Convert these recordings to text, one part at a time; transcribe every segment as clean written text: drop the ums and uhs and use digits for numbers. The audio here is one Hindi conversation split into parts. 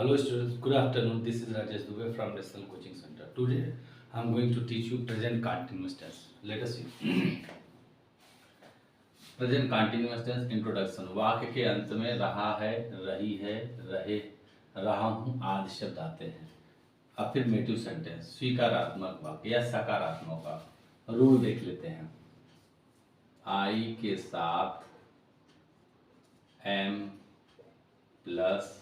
Hello students, good afternoon. This is Rajesh Dubey from National Coaching Center. Today I am going to teach you present continuous tense. Let us see. Present continuous tense introduction. वाक्य के अंत में रहा है, रही है, रहे, रहा हूँ आदि शब्द आते हैं। अफर्मेटिव सेंटेंस स्वीकारात्मक वाक्य या सकारात्मक वाक्य। रूल देख लेते हैं। आई के साथ एम प्लस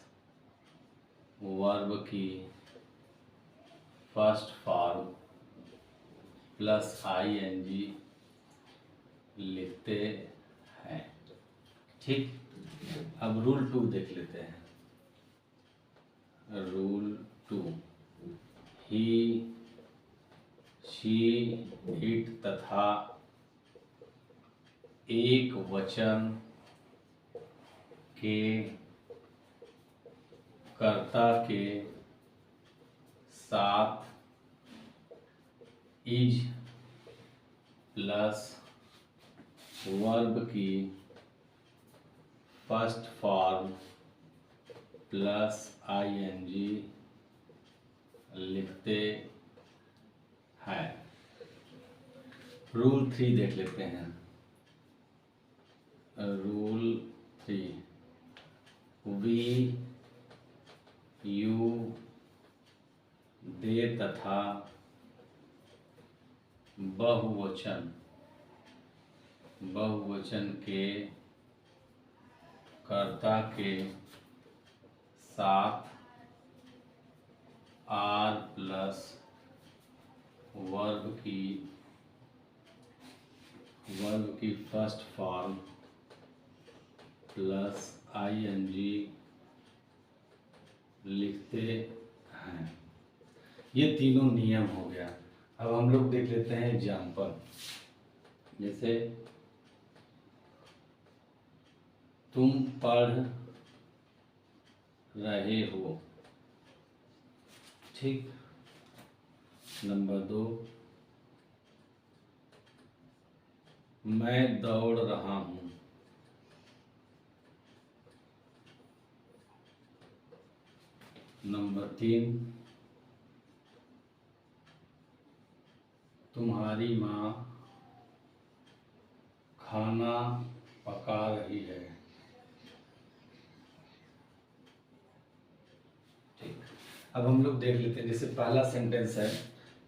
वर्ब की फर्स्ट फॉर्म प्लस आईएनजी लिखते हैं। ठीक, अब रूल 2 देख लेते हैं। रूल 2, ही, शी, इट तथा एक वचन के कर्ता के साथ इज प्लस वर्ब की फर्स्ट फॉर्म प्लस आईएनजी लिखते हैं। रूल 3 देख लेते हैं। रूल 3, वी, यू, दे तथा बहुवचन के कर्ता के साथ आर प्लस वर्ब की फर्स्ट फॉर्म प्लस आईएनजी लिखते हैं। ये तीनों नियम हो गया। अब हम लोग देख लेते हैं एग्जाम्पल। जैसे तुम पढ़ रहे हो। ठीक। नंबर 2, मैं दौड़ रहा हूँ। नंबर 3, तुम्हारी माँ खाना पका रही है। ठीक। अब हम लोग देख लेते हैं। जैसे पहला सेंटेंस है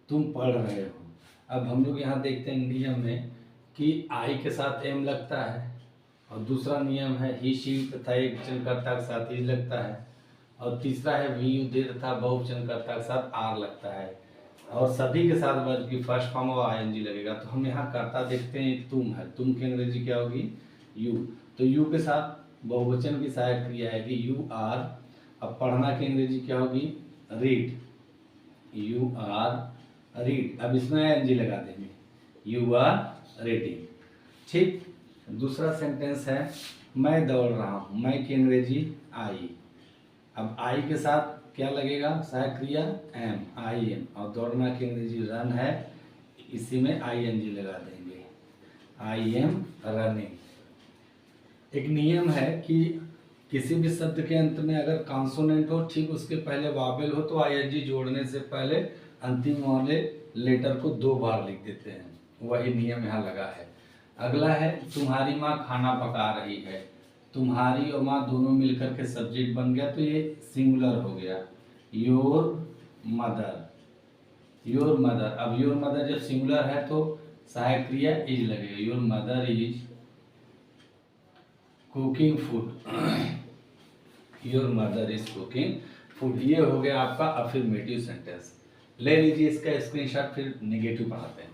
तुम पढ़ रहे हो। अब हम लोग यहाँ देखते हैं नियम में कि आई के साथ एम लगता है, और दूसरा नियम है ही, शी तथा एक वचनकर्ता के साथ इज लगता है, और तीसरा है वी, यू, दे तथा बहुवचनकर्ता के साथ आर लगता है, और सभी के साथ वर्ब की फर्स्ट फॉर्म और आईएनजी लगेगा। तो हम यहाँ कर्ता देखते हैं तुम है। तुम की अंग्रेजी क्या होगी? यू। तो यू के साथ बहुवचन की सहायक क्रिया आएगी यू आर। अब पढ़ना की अंग्रेजी क्या होगी? रीड। You are read. अब इसमें आईएनजी लगा देंगे, यू आर रीडिंग। ठीक। दूसरा सेंटेंस है मैं दौड़ रहा हूँ। मैं की अंग्रेजी आई। अब आई के साथ क्या लगेगा? सहायक क्रिया एम, आई एम, और दौड़ना की अंग्रेजी रन है, इसी में आई एन जी लगा देंगे, आई एम रनिंग। एक नियम है कि किसी भी शब्द के अंत में अगर कॉन्सोनेंट हो, ठीक उसके पहले वावेल हो, तो आई एन जी जोड़ने से पहले अंतिम वाले लेटर को 2 बार लिख देते हैं। वही नियम यहाँ लगा है। अगला है तुम्हारी माँ खाना पका रही है। तुम्हारी और माँ दोनों मिलकर के सब्जेक्ट बन गया, तो ये सिंगुलर हो गया, योर मदर। Your mother. अब योर मदर जब सिंगुलर है तो सहायक क्रिया इज लगेगा, your mother is cooking food. Your mother is cooking food. ये हो गया आपका अफर्मेटिव सेंटेंस। ले लीजिए इसका स्क्रीनशॉट, फिर नेगेटिव पढ़ाते हैं।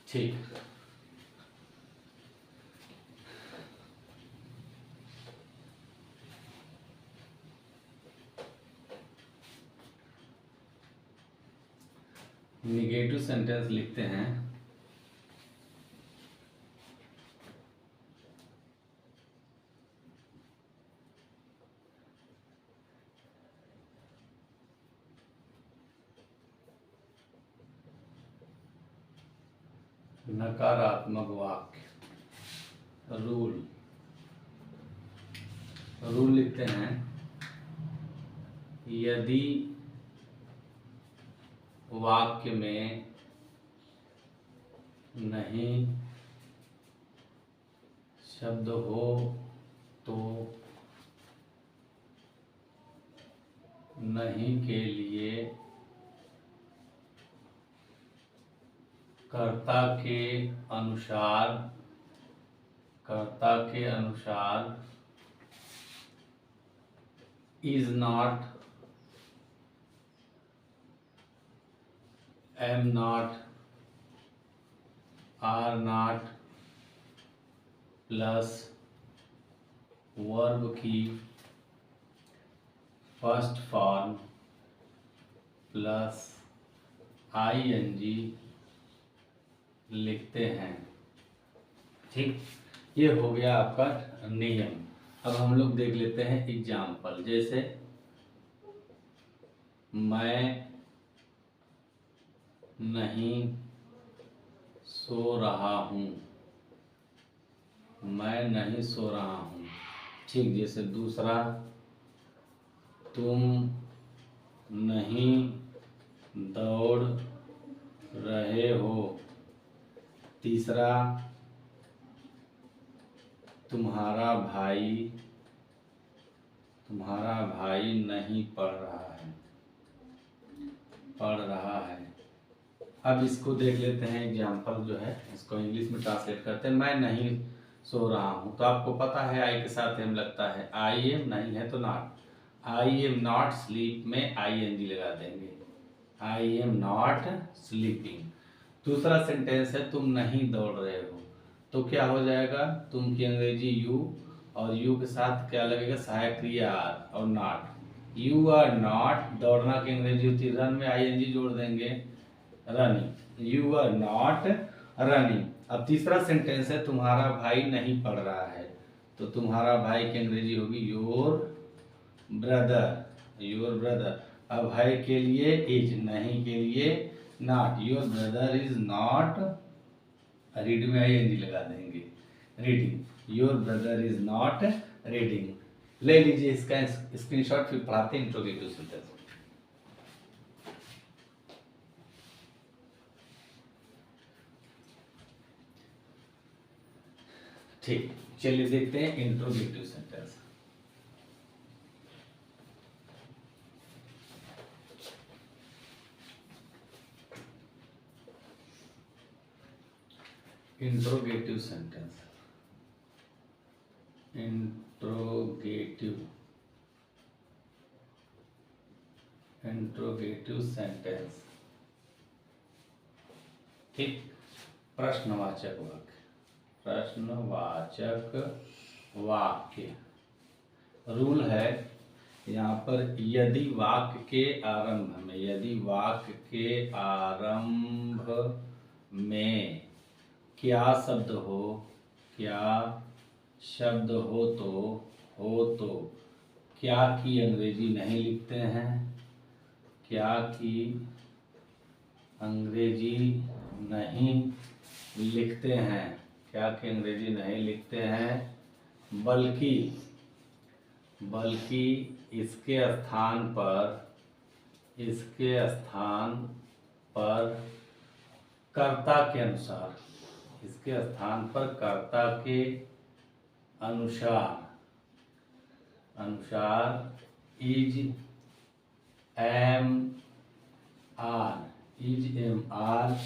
ठीक। नेगेटिव सेंटेंस लिखते हैं। नकारात्मक वाक्य। रूल लिखते हैं, यदि वाक्य में नहीं शब्द हो तो नहीं के लिए कर्ता के अनुसार is not, am not, are not plus verb की फर्स्ट फॉर्म प्लस आईएनजी लिखते हैं। ठीक, ये हो गया आपका नियम। अब हम लोग देख लेते हैं एग्जाम्पल। जैसे मैं नहीं सो रहा हूँ, मैं नहीं सो रहा हूँ। ठीक, जैसे दूसरा, तुम नहीं दौड़ रहे हो। तीसरा, तुम्हारा भाई नहीं पढ़ रहा है। अब इसको देख लेते हैं एग्जाम्पल जो है, इसको इंग्लिश में ट्रांसलेट करते हैं। मैं नहीं सो रहा हूँ, तो आपको पता है आई के साथ एम लगता है। आई एम नहीं है तो not, I am not sleep में आई एन जी लगा देंगे, आई एम नॉट स्लीपिंग। दूसरा सेंटेंस है, तुम नहीं दौड़ रहे हो, तो क्या हो जाएगा, तुम की अंग्रेजी यू, और यू के साथ क्या लगेगा, सहायक क्रिया आर और नॉट। यू आर नॉट, दौड़ना की अंग्रेजी होती है रन, में आई एन जी जोड़ देंगे, running. You are not running. अब तीसरा सेंटेंस है, तुम्हारा भाई नहीं पढ़ रहा है, तो तुम्हारा भाई की अंग्रेजी होगी योर ब्रदर। अब भाई के लिए इज, नहीं के लिए not. Your brother is not, read में आई एन जी लगा देंगे, reading. Your brother is not reading. ले लीजिए इसका स्क्रीनशॉट, फिर पढ़ाते हैं इंट्रोगेटिव सेंटेंस। ठीक, चलिए देखते हैं interrogative sentence. Interrogative sentence, interrogative sentence. ठीक, प्रश्नवाचक वाक्य। रूल है यहाँ पर, यदि वाक्य के आरंभ में क्या शब्द हो तो क्या की अंग्रेजी नहीं लिखते हैं, क्या की अंग्रेजी नहीं लिखते हैं, क्या की अंग्रेजी नहीं लिखते हैं, बल्कि इसके स्थान पर कर्ता के अनुसार इज एम आर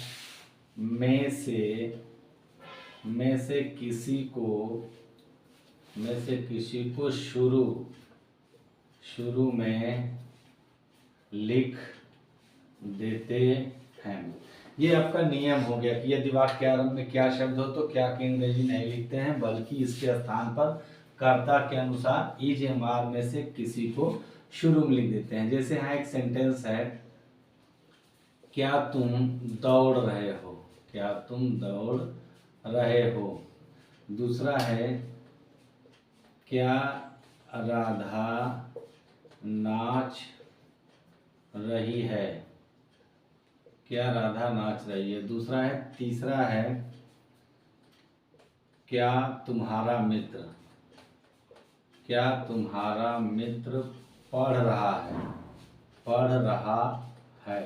में से किसी को शुरू में लिख देते हैं। ये आपका नियम हो गया कि यदि वाक्य के आरंभ में क्या शब्द हो तो क्या की अंग्रेजी नहीं लिखते हैं, बल्कि इसके स्थान पर कर्ता के अनुसार इज एम आर में से किसी को शुरू में लिख देते हैं। जैसे यहाँ एक सेंटेंस है, क्या तुम दौड़ रहे हो। दूसरा है, क्या राधा नाच रही है। क्या राधा नाच रही है। दूसरा है, तीसरा है क्या तुम्हारा मित्र, क्या तुम्हारा मित्र पढ़ रहा है, पढ़ रहा है।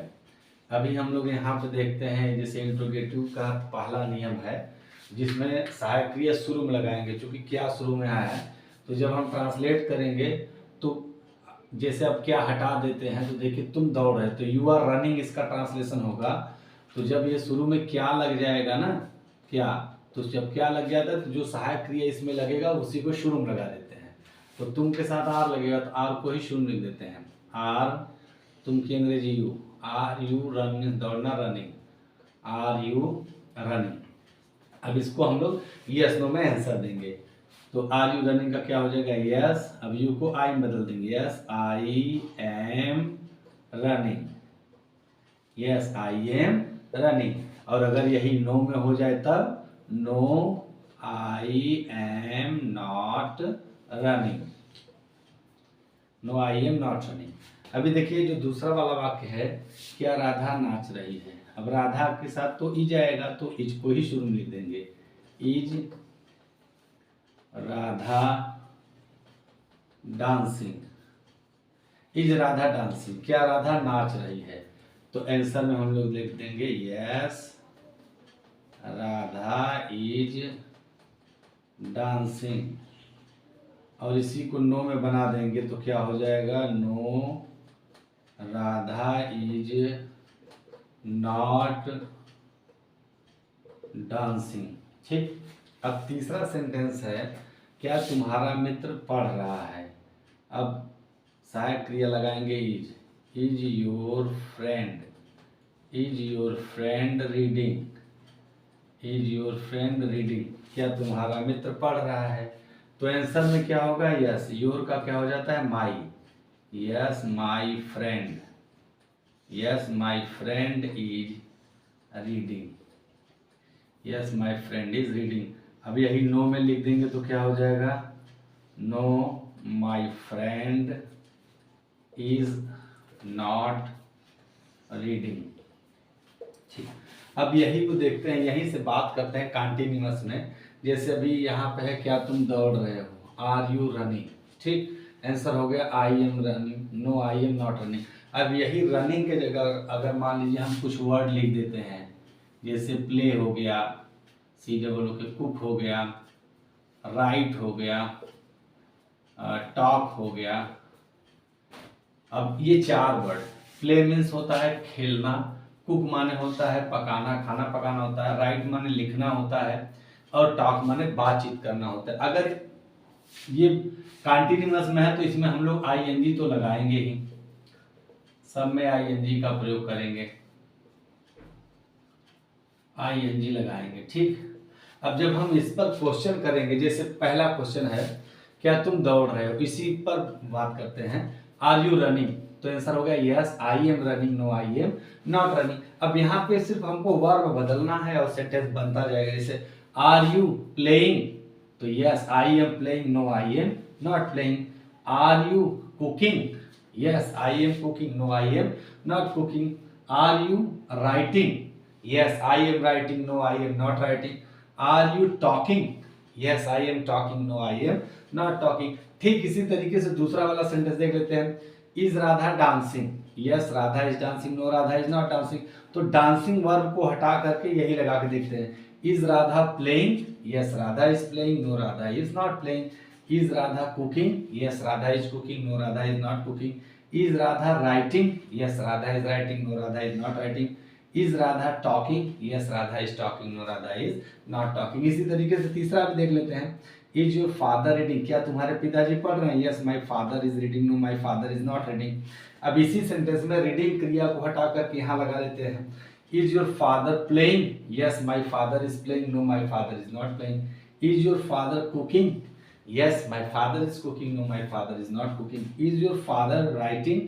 अभी हम लोग यहाँ पे देखते हैं जैसे इंट्रोगेटिव का पहला नियम है जिसमें सहायक क्रिया शुरू में लगाएंगे, क्योंकि क्या शुरू में आया है। तो जब हम ट्रांसलेट करेंगे तो जैसे अब क्या हटा देते हैं, तो देखिए तुम दौड़ रहे, तो यू आर रनिंग इसका ट्रांसलेशन होगा। तो जब ये शुरू में क्या लग जाएगा ना, क्या, तो जब क्या लग जाता है तो जो सहायक क्रिया इसमें लगेगा उसी को शुरू में लगा देते हैं। तो तुम के साथ आर लगेगा तो आर को ही शुरू लिख देते हैं। आर, तुम की अंग्रेजी यू, आर यू रन, दौड़ना रनिंग, आर यू रनिंग। अब इसको हम लोग यस नो में आंसर देंगे। तो आर यू रनिंग का क्या हो जाएगा, यस। अब यू को आई में बदल देंगे, yes I am running, yes I am running. और अगर यही नो में हो जाए तब no I am not running, no I am not running. अभी देखिए जो दूसरा वाला वाक्य है, क्या राधा नाच रही है। अब राधा के साथ तो इज आएगा, तो इज को ही शुरू में लिख देंगे, is Radha dancing, is Radha dancing, क्या राधा नाच रही है। तो आंसर में हम लोग लिख देंगे यस राधा इज डांसिंग। और इसी को नो में बना देंगे तो क्या हो जाएगा, no Radha is not dancing. ठीक। अब तीसरा सेंटेंस है, क्या तुम्हारा मित्र पढ़ रहा है। अब सहायक क्रिया लगाएंगे is, is your friend, is your friend reading, is your friend reading, क्या तुम्हारा मित्र पढ़ रहा है। तो आंसर में क्या होगा, यस। योर का क्या हो जाता है, my, yes my friend, yes my friend is reading, yes my friend is reading. अब यही नो में लिख देंगे तो क्या हो जाएगा, know my friend is not reading. ठीक। अब यही को देखते हैं, यहीं से बात करते हैं कंटिन्यूअस में। जैसे अभी यहाँ पे है, क्या तुम दौड़ रहे हो, आर यू रनिंग। ठीक। आंसर हो गया I am running, no I am not running. अब यही रनिंग के जगह अगर मान लीजिए हम कुछ वर्ड लिख देते हैं, जैसे प्ले हो गया, सी डबल ओ के, कुक हो गया, राइट हो गया, टॉक हो गया। अब ये चार वर्ड, प्ले मीन्स होता है खेलना, कुक माने होता है पकाना, खाना पकाना होता है, राइट माने लिखना होता है, और टॉक माने बातचीत करना होता है। अगर ये कंटिन्यूअस में है तो इसमें हम लोग आईएनजी तो लगाएंगे ही, सब में आईएनजी का प्रयोग करेंगे, आईएनजी लगाएंगे। ठीक। अब जब हम इस पर क्वेश्चन करेंगे, जैसे पहला क्वेश्चन है, क्या तुम दौड़ रहे हो, इसी पर बात करते हैं, आर यू रनिंग। तो आंसर हो गया yes I am running, no I am not running. अब यहाँ पे सिर्फ हमको वर्ब बदलना है और सेंटेंस बनता जाएगा। जैसे आर यू प्लेइंग, तो yes I am playing, no I am not playing. Are you cooking, yes I am cooking, no I am not cooking. Are you writing, yes I am writing, no I am not writing. Are you talking, yes I am talking, no I am not talking. ठीक इसी तरीके से दूसरा वाला सेंटेंस देख लेते हैं, is Radha dancing, yes Radha is dancing, no Radha is not dancing. तो डांसिंग वर्ब को हटा करके यही लगा के देखते हैं, is Radha playing, yes Radha is playing, no Radha is not playing. Is Radha cooking, yes Radha is cooking, no Radha is not cooking. Is Radha writing, yes Radha is writing, no Radha is not writing. Is Radha talking, yes Radha is talking, no Radha is not talking. इसी तरीके से तीसरा भी देख लेते हैं, इज योर फादर रीडिंग, क्या तुम्हारे पिताजी पढ़ रहे हैं, yes my father is reading, know my father is not reading. अब इसी सेंटेंस में रीडिंग क्रिया को हटा करके यहाँ लगा देते हैं, is your father playing, yes my father is playing, know my father is not playing. Is your father cooking, yes my father is cooking, know my father is not cooking. Is your father writing,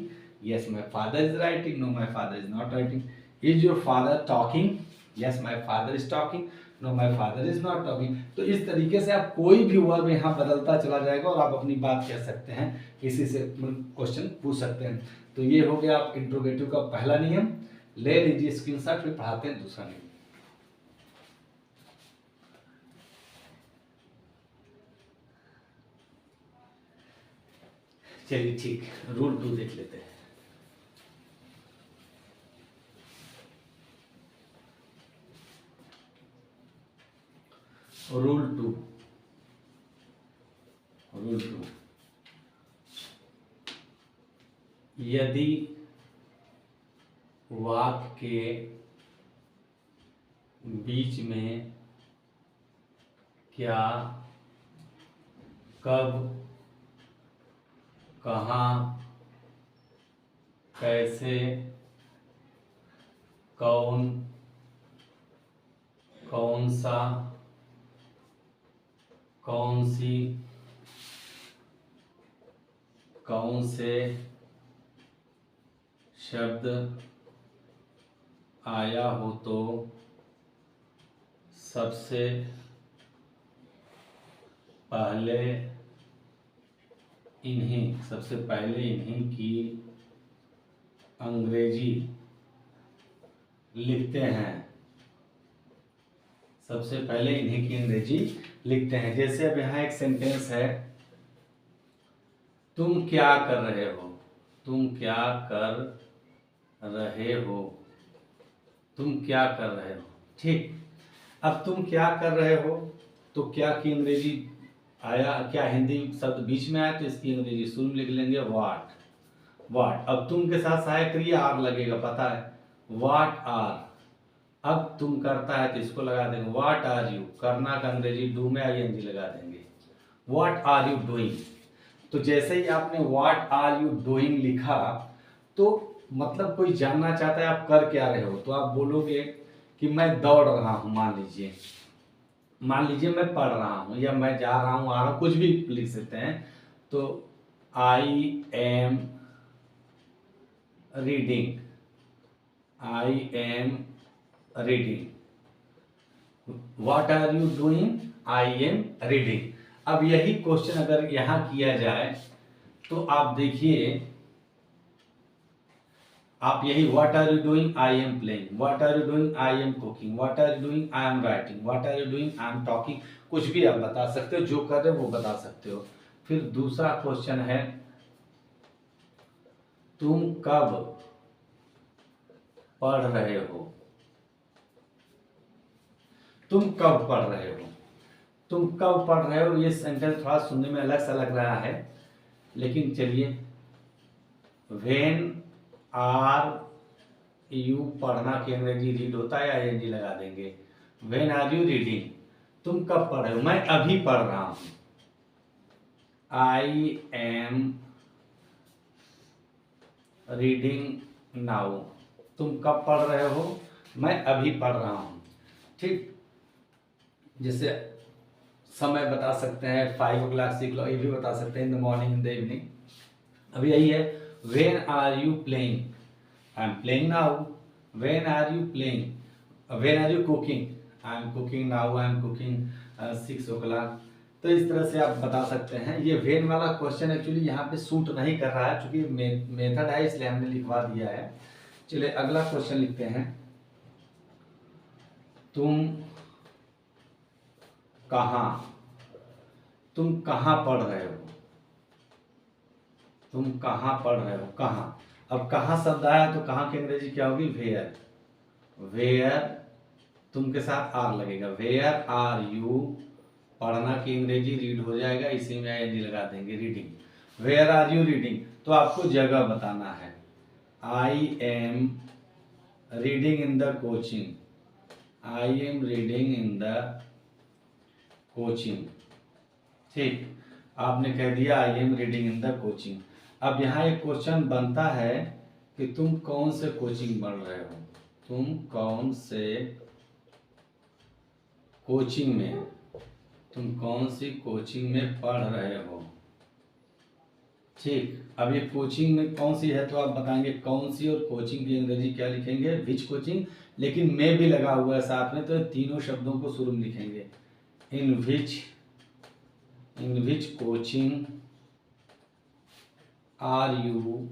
yes my father is writing, know my father is not writing. Is your father talking, yes my father is talking, know my father is not talking. तो इस तरीके से आप कोई भी वर्ब यहाँ बदलता चला जाएगा और आप अपनी बात कह सकते हैं, किसी से क्वेश्चन पूछ सकते हैं। तो ये हो गया आप इंट्रोगेटिव का पहला नियम, ले लीजिए स्क्रीनशॉट, फिर पढ़ाते हैं दूसरा नियम। चलिए ठीक, रूल 2 देख लेते हैं। रूल 2, यदि वाक्य के बीच में क्या, कब, कहाँ, कैसे, कौन, कौन सा, कौन सी, कौन से शब्द आया हो तो सबसे पहले इन्हीं की अंग्रेजी लिखते हैं। सबसे पहले इन्हीं की अंग्रेजी लिखते हैं। जैसे अब यहाँ एक सेंटेंस है, तुम क्या कर रहे हो, तुम क्या कर रहे हो, तुम क्या कर रहे हो। ठीक, अब तुम क्या कर रहे हो तो क्या की अंग्रेजी आया, क्या हिंदी शब्द बीच में आया तो इसकी अंग्रेजी शुरू में लिख लेंगे वाट। अब तुम के साथ सहायक क्रिया आर लगेगा, पता है, वाट आर। अब तुम करता है तो इसको लगा देंगे वाट आर यू, करना का अंग्रेजी डू में आईएनजी लगा देंगे, वाट आर यू डूइंग। तो जैसे ही आपने वाट आर यू डूइंग लिखा तो मतलब कोई जानना चाहता है आप कर क्या रहे हो, तो आप बोलोगे कि मैं दौड़ रहा हूं, मान लीजिए मैं पढ़ रहा हूं या मैं जा रहा हूं, आ रहा हूं, कुछ भी लिख सकते हैं। तो I am reading, what are you doing, I am reading. अब यही क्वेश्चन अगर यहां किया जाए तो आप देखिए, आप यही what are you doing, I am playing, what are you doing, I am cooking, what are you doing, I am writing, what are you doing, I am talking, कुछ भी आप बता सकते हो, जो कर रहे हो वो बता सकते हो। फिर दूसरा क्वेश्चन है, तुम कब पढ़ रहे हो, तुम कब पढ़ रहे हो, तुम कब पढ़ रहे हो। ये सेंटेंस थोड़ा सुनने में अलग सा लग रहा है, लेकिन चलिए, व्हेन आर यू, पढ़ना की अंग्रेजी रीड होता है, आईएनजी लगा देंगे। व्हेन आर यू रीडिंग, तुम कब पढ़ रहे हो, मैं अभी पढ़ रहा हूं, आई एम रीडिंग नाउ, तुम कब पढ़ रहे हो, मैं अभी पढ़ रहा हूं। ठीक, जैसे समय बता सकते हैं 5 o'clock 6 o'clock, ये भी बता सकते हैं in the morning, in the evening. अब यही है, when are you playing, I am playing now. When are you playing, when are you cooking, I am cooking now, I am cooking 6 o'clock। तो इस तरह से आप बता सकते हैं। ये व्हेन वाला क्वेश्चन एक्चुअली यहाँ पे सूट नहीं कर रहा है, क्योंकि मेथड है इसलिए हमने लिखवा दिया है। चलिए अगला क्वेश्चन लिखते हैं, तुम कहाँ पढ़ रहे हो, तुम कहाँ पढ़ रहे हो, कहाँ। अब कहाँ शब्द आया तो कहाँ की अंग्रेजी क्या होगी, वेयर, तुम के साथ आर लगेगा, वेयर आर यू, पढ़ना की अंग्रेजी रीड हो जाएगा, इसी में आईएनजी लगा देंगे, reading. Where are you reading, तो आपको जगह बताना है, I am reading in the coaching, I am reading in the coaching. ठीक, आपने कह दिया I am reading in the coaching. अब यहाँ एक क्वेश्चन बनता है कि तुम कौन से कोचिंग पढ़ रहे हो, तुम कौन से कोचिंग में, तुम कौन सी कोचिंग में पढ़ रहे हो। ठीक, अब ये कोचिंग में कौन सी है तो आप बताएंगे कौन सी, और कोचिंग की अंग्रेजी क्या लिखेंगे, विच कोचिंग, लेकिन में भी लगा हुआ है साथ में, तो तीनों शब्दों को शुरू में लिखेंगे, in which coaching are you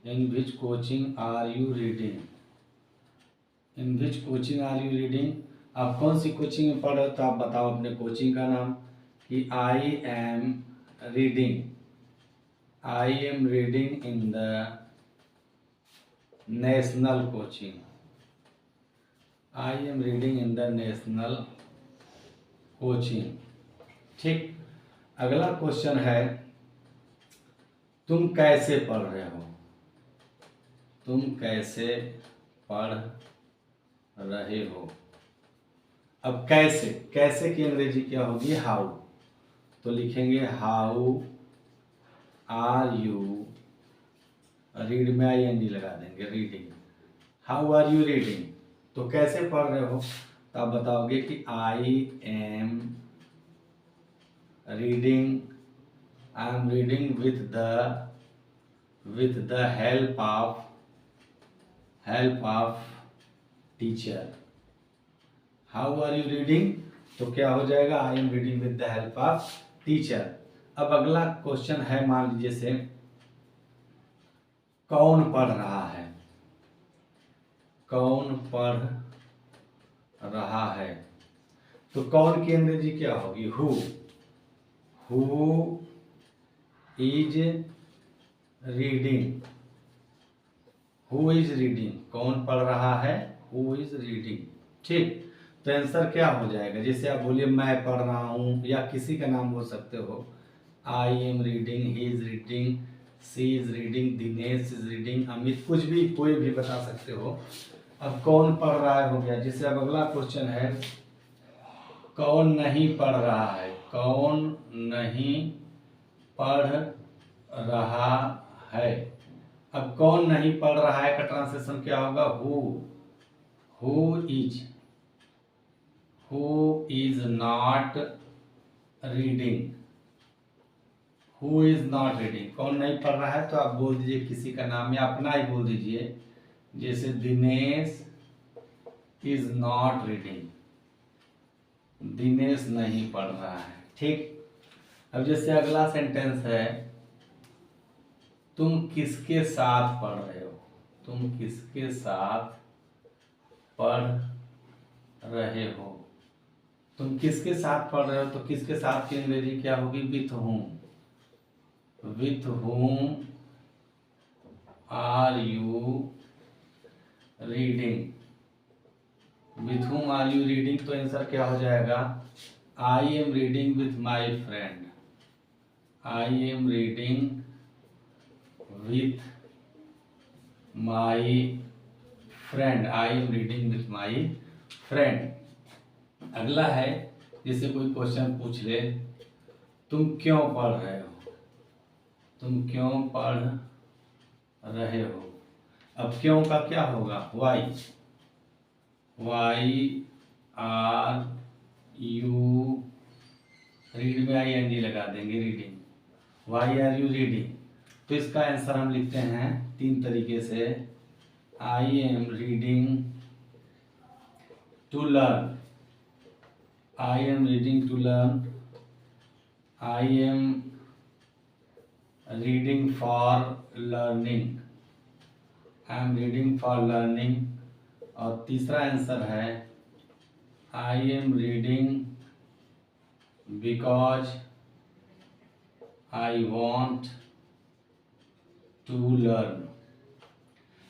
in which coaching are you reading, in which coaching are you reading, आप कौन सी कोचिंग में पढ़ रहे हो तो आप बताओ अपने कोचिंग का नाम। कि I am reading, I am reading in the national coaching, I am reading in the national coaching. ठीक, अगला क्वेश्चन है तुम कैसे पढ़ रहे हो, तुम कैसे पढ़ रहे हो। अब कैसे, कैसे की अंग्रेजी क्या होगी, हाउ। तो लिखेंगे हाउ आर यू, रीड में आई एन डी लगा देंगे, reading, how are you reading. तो कैसे पढ़ रहे हो तो आप बताओगे कि I am reading, I am reading with the help of teacher। how are you reading, तो क्या हो जाएगा, I am reading with the help of teacher। अब अगला क्वेश्चन है, मान लीजिए से कौन पढ़ रहा है, कौन पढ़ रहा है। तो कौन की अंग्रेजी क्या होगी, who is reading, who is reading, कौन पढ़ रहा है, हु इज रीडिंग। ठीक, तो आंसर क्या हो जाएगा, जैसे आप बोलिए मैं पढ़ रहा हूँ, या किसी का नाम बोल सकते हो, I am reading, he is reading, she is reading, Dinesh is reading, Amit, कुछ भी कोई भी बता सकते हो। अब कौन पढ़ रहा है हो गया। जैसे अब अगला क्वेश्चन है कौन नहीं पढ़ रहा है, कौन नहीं पढ़ रहा है। अब कौन नहीं पढ़ रहा है का ट्रांसलेशन क्या होगा, who is not reading, who is not reading, कौन नहीं पढ़ रहा है। तो आप बोल दीजिए किसी का नाम या अपना ही बोल दीजिए, जैसे Dinesh is not reading, Dinesh नहीं पढ़ रहा है। ठीक, अब जैसे अगला सेंटेंस है तुम किसके साथ पढ़ रहे हो, तुम किसके साथ पढ़ रहे हो। तुम किसके साथ पढ़ रहे हो, तो किसके साथ की अंग्रेजी क्या होगी, with whom are you reading, with whom are you reading. तो आंसर क्या हो जाएगा, I am reading with my friend, I am reading with my friend, I am reading with my friend. अगला है, जैसे कोई क्वेश्चन पूछ ले तुम क्यों पढ़ रहे हो, तुम क्यों पढ़ रहे हो। अब क्यों का क्या होगा, वाई आर यू, रीड में आई एन जी लगा देंगे, reading, why are you reading. तो इसका आंसर हम लिखते हैं 3 तरीके से, I am reading to learn, I am reading to learn, I am reading for learning, I am reading for learning. और तीसरा आंसर है I am reading because I want to learn.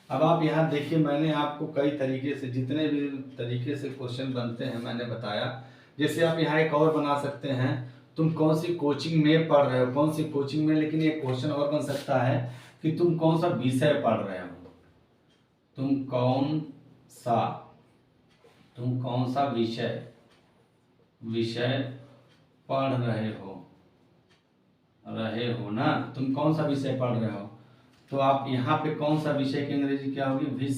अब आप यहाँ देखिए, मैंने आपको कई तरीके से, जितने भी तरीके से क्वेश्चन बनते हैं मैंने बताया। जैसे आप यहाँ एक और बना सकते हैं, तुम कौन सी कोचिंग में पढ़ रहे हो, कौन सी कोचिंग में, लेकिन एक क्वेश्चन और बन सकता है कि तुम कौन सा विषय पढ़ रहे हो, तुम कौन सा विषय पढ़ रहे हो ना, तुम कौन सा विषय पढ़ रहे हो। तो आप यहाँ पे कौन सा विषय की अंग्रेजी क्या होगी, which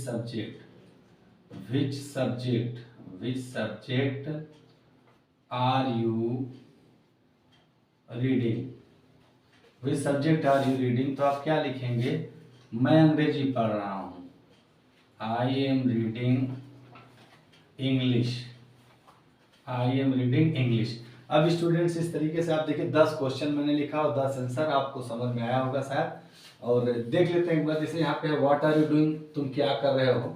subject are you reading, which subject are you reading. तो आप क्या लिखेंगे, मैं अंग्रेजी पढ़ रहा हूँ, I am reading English, I am reading English. अब स्टूडेंट्स इस तरीके से आप देखिए 10 क्वेश्चन मैंने लिखा और 10 आंसर, आपको समझ में आया होगा शायद। और देख लेते हैं एक बार, जैसे यहाँ पे है व्हाट आर यू डूइंग, तुम क्या कर रहे हो,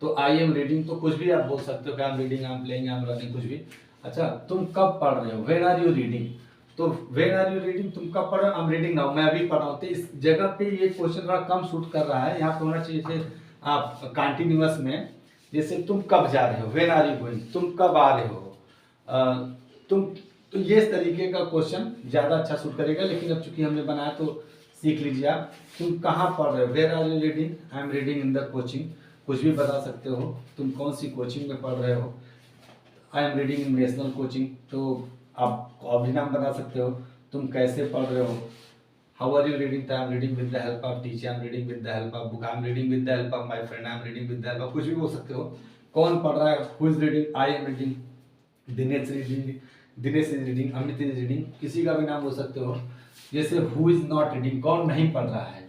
तो आई एम रीडिंग, तो कुछ भी आप बोल सकते हो कि I am reading, I am playing, I am running, कुछ भी। अच्छा, तुम कब पढ़ रहे हो, व्हेन आर यू रीडिंग, तो व्हेन आर यू रीडिंग, तुम कब पढ़ रहे हो, आई एम रीडिंग नाउ, मैं अभी पढ़ रहा हूँ। तो इस जगह पे ये क्वेश्चन थोड़ा कम सूट कर रहा है, यहाँ पे होना चाहिए जैसे आप कंटिन्यूअस में, जैसे तुम कब जा रहे हो, व्हेन आर यू गोइंग, तुम कब आ रहे हो, तुम, तो ये इस तरीके का क्वेश्चन ज़्यादा अच्छा सूट करेगा। लेकिन अब चूंकि हमने बनाया तो सीख लीजिए आप, तुम कहाँ पढ़ रहे हो, where are you reading, I am reading in the coaching, कुछ भी बता सकते हो, तुम कौन सी कोचिंग में पढ़ रहे हो, I am reading in national coaching, तो आप और भी नाम बता सकते हो, तुम कैसे पढ़ रहे हो, how are you reading, I am reading with the help of teacher, I am reading with the help of book, I am reading with the help of my friend, I am reading with the help of, कुछ भी बोल सकते हो। कौन पढ़ रहा है, who is reading, I am reading, Dinesh reading, Dinesh is reading, Amit is reading, किसी का भी नाम बोल सकते हो। जैसे हु इज नॉट रीडिंग, कौन नहीं पढ़ रहा है,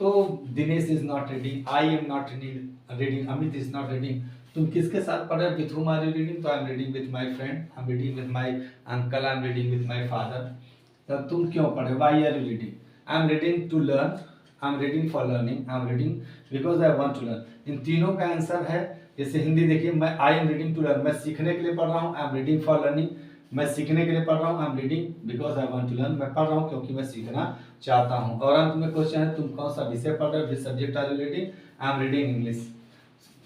तो Dinesh is not reading, I am not reading, Amit is not reading. तुम किसके साथ पढ़ रहे हो, with whom are you reading, तो I am reading with my friend, I am reading with my uncle, I am reading with my father. तब तुम क्यों पढ़ रहे हो, why are you reading, I am reading to learn, I am reading for learning, I am reading because I want to learn. इन तीनों का आंसर है। जैसे हिंदी देखिए, मैं I am reading to learn, मैं सीखने के लिए पढ़ रहा हूँ, I am reading for learning, मैं सीखने के लिए पढ़ रहा हूँ, I am reading because I want to learn, मैं पढ़ रहा हूँ क्योंकि मैं सीखना चाहता हूँ। और अंत में क्वेश्चन है, तुम कौन सा विषय पढ़ रहे हो, which subject are you reading, I am reading English.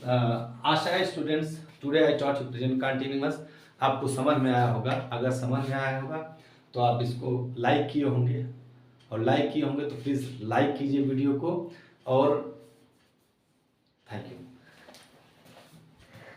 आशा है students, today I taught you present continuous, आपको समझ में आया होगा। अगर समझ में आया होगा तो आप इसको लाइक किए होंगे, और लाइक किए होंगे तो प्लीज़ लाइक कीजिए वीडियो को, और थैंक यू।